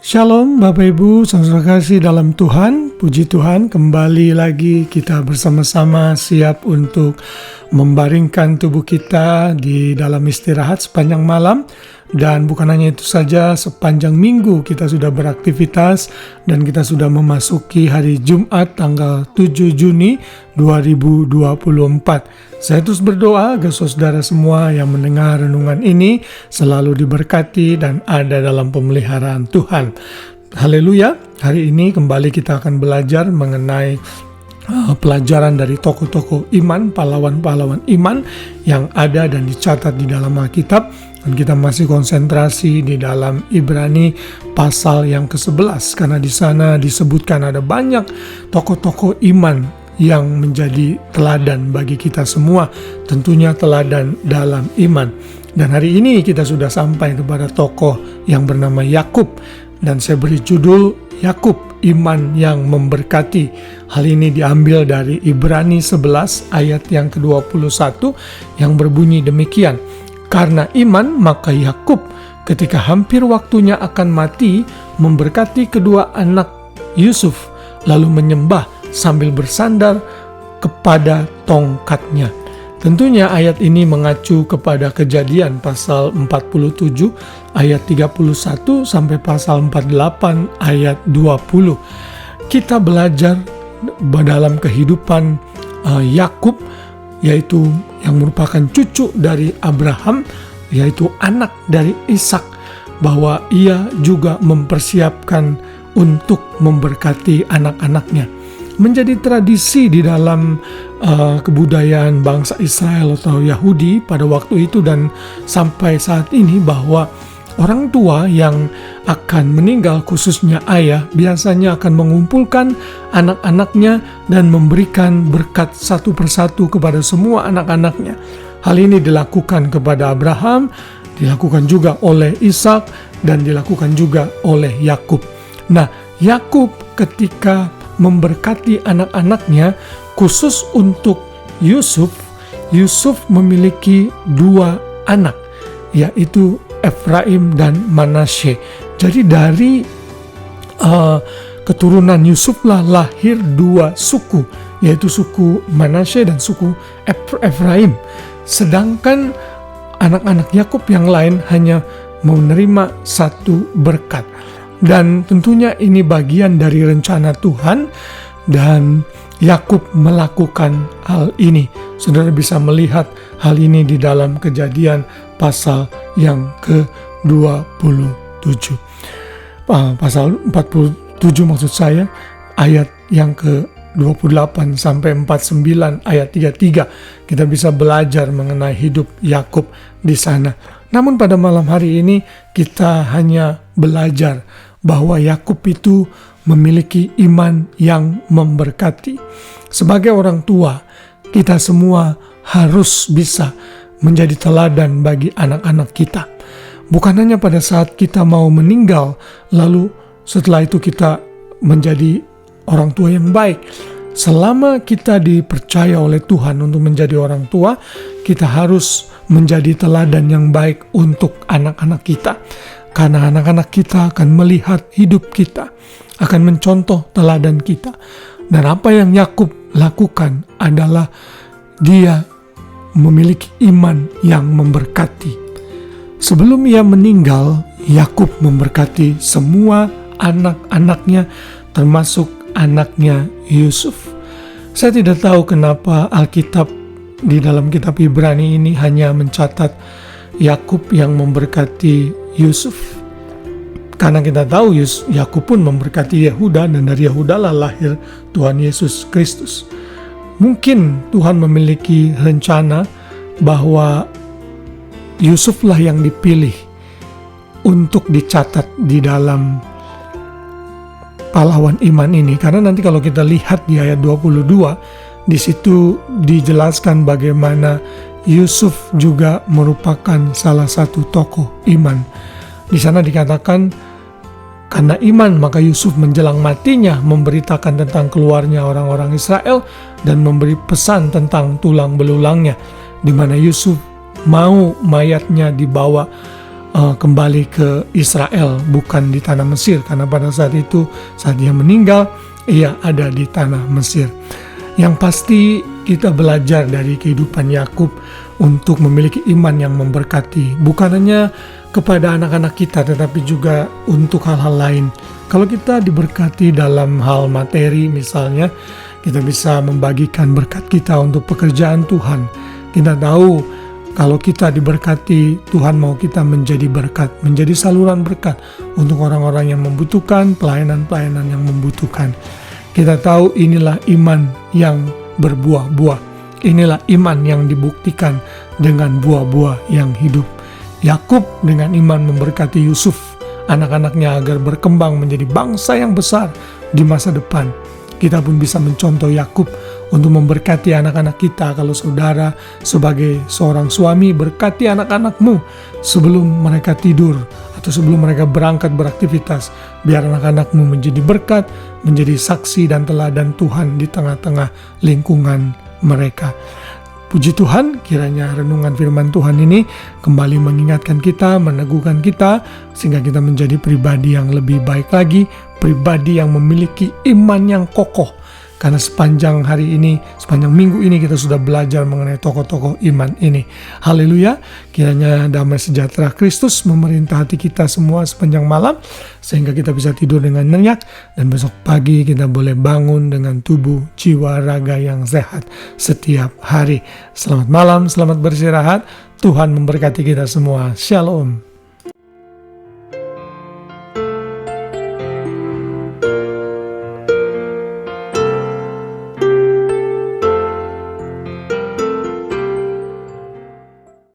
Shalom Bapak Ibu, saudara kasih dalam Tuhan. Puji Tuhan, kembali lagi kita bersama-sama siap untuk membaringkan tubuh kita di dalam istirahat sepanjang malam. Dan bukan hanya itu saja, sepanjang minggu kita sudah beraktivitas dan kita sudah memasuki hari Jumat tanggal 7 Juni 2024. Saya terus berdoa agar saudara semua yang mendengar renungan ini selalu diberkati dan ada dalam pemeliharaan Tuhan. Haleluya. Hari ini kembali kita akan belajar mengenai pelajaran dari tokoh-tokoh iman, pahlawan-pahlawan iman yang ada dan dicatat di dalam Alkitab. Dan kita masih konsentrasi di dalam Ibrani pasal yang ke-11 karena di sana disebutkan ada banyak tokoh-tokoh iman yang menjadi teladan bagi kita semua, tentunya teladan dalam iman. Dan hari ini kita sudah sampai kepada tokoh yang bernama Yakub, dan saya beri judul Yakub, iman yang memberkati. Hal ini diambil dari Ibrani 11 ayat yang ke-21 yang berbunyi demikian. Karena iman, maka Yakub ketika hampir waktunya akan mati memberkati kedua anak Yusuf, lalu menyembah sambil bersandar kepada tongkatnya. Tentunya ayat ini mengacu kepada Kejadian pasal 47 ayat 31 sampai pasal 48 ayat 20. Kita belajar dalam kehidupan Yakub, yaitu yang merupakan cucu dari Abraham, yaitu anak dari Ishak, bahwa ia juga mempersiapkan untuk memberkati anak-anaknya. Menjadi tradisi di dalam kebudayaan bangsa Israel atau Yahudi pada waktu itu dan sampai saat ini bahwa orang tua yang akan meninggal, khususnya ayah, biasanya akan mengumpulkan anak-anaknya dan memberikan berkat satu persatu kepada semua anak-anaknya. Hal ini dilakukan kepada Abraham, dilakukan juga oleh Ishak, dan dilakukan juga oleh Yakub. Nah, Yakub ketika memberkati anak-anaknya, khusus untuk Yusuf memiliki dua anak, yaitu Efraim dan Manasye. Jadi dari keturunan Yusuflah lahir dua suku, yaitu suku Manasye dan suku Efraim. Sedangkan anak-anak Yakub yang lain hanya menerima satu berkat. Dan tentunya ini bagian dari rencana Tuhan, dan Yakub melakukan hal ini. Saudara bisa melihat hal ini di dalam Kejadian pasal yang ke-27. Pasal 47 maksud saya, ayat yang ke-28 sampai 49 ayat 33. Kita bisa belajar mengenai hidup Yakub di sana. Namun pada malam hari ini kita hanya belajar bahwa Yakub itu memiliki iman yang memberkati. Sebagai orang tua, kita semua harus bisa menjadi teladan bagi anak-anak kita. Bukan hanya pada saat kita mau meninggal, lalu setelah itu kita menjadi orang tua yang baik. Selama kita dipercaya oleh Tuhan untuk menjadi orang tua, kita harus menjadi teladan yang baik untuk anak-anak kita. Karena anak-anak kita akan melihat hidup kita, akan mencontoh teladan kita. Dan apa yang Yakub lakukan adalah dia memiliki iman yang memberkati. Sebelum ia meninggal, Yakub memberkati semua anak-anaknya, termasuk anaknya Yusuf. Saya tidak tahu kenapa Alkitab di dalam kitab Ibrani ini hanya mencatat Yakub yang memberkati Yusuf. Karena kita tahu Yakub pun memberkati Yehuda, dan dari Yehuda lah lahir Tuhan Yesus Kristus. Mungkin Tuhan memiliki rencana bahwa Yusuflah yang dipilih untuk dicatat di dalam pahlawan iman ini. Karena nanti kalau kita lihat di ayat 22, di situ dijelaskan bagaimana Yusuf juga merupakan salah satu tokoh iman. Di sana dikatakan, karena iman maka Yusuf menjelang matinya memberitakan tentang keluarnya orang-orang Israel dan memberi pesan tentang tulang belulangnya, di mana Yusuf mau mayatnya dibawa kembali ke Israel, bukan di tanah Mesir, karena pada saat itu saat dia meninggal ia ada di tanah Mesir. Yang pasti kita belajar dari kehidupan Yakub untuk memiliki iman yang memberkati, bukan hanya kepada anak-anak kita tetapi juga untuk hal-hal lain. Kalau kita diberkati dalam hal materi misalnya, kita bisa membagikan berkat kita untuk pekerjaan Tuhan. Kita tahu kalau kita diberkati, Tuhan mau kita menjadi berkat, menjadi saluran berkat untuk orang-orang yang membutuhkan, pelayanan-pelayanan yang membutuhkan. Kita tahu inilah iman yang berbuah-buah. Inilah iman yang dibuktikan dengan buah-buah yang hidup. Yakub dengan iman memberkati Yusuf, anak-anaknya agar berkembang menjadi bangsa yang besar di masa depan. Kita pun bisa mencontoh Yakub untuk memberkati anak-anak kita. Kalau saudara sebagai seorang suami, berkati anak-anakmu sebelum mereka tidur atau sebelum mereka berangkat beraktivitas. Biar anak-anakmu menjadi berkat, menjadi saksi dan teladan Tuhan di tengah-tengah lingkungan mereka. Puji Tuhan, kiranya renungan firman Tuhan ini kembali mengingatkan kita, meneguhkan kita, sehingga kita menjadi pribadi yang lebih baik lagi, pribadi yang memiliki iman yang kokoh. Karena sepanjang hari ini, sepanjang minggu ini kita sudah belajar mengenai tokoh-tokoh iman ini. Haleluya, kiranya damai sejahtera Kristus memerintah hati kita semua sepanjang malam, sehingga kita bisa tidur dengan nyenyak, dan besok pagi kita boleh bangun dengan tubuh, jiwa, raga yang sehat setiap hari. Selamat malam, selamat beristirahat, Tuhan memberkati kita semua. Shalom.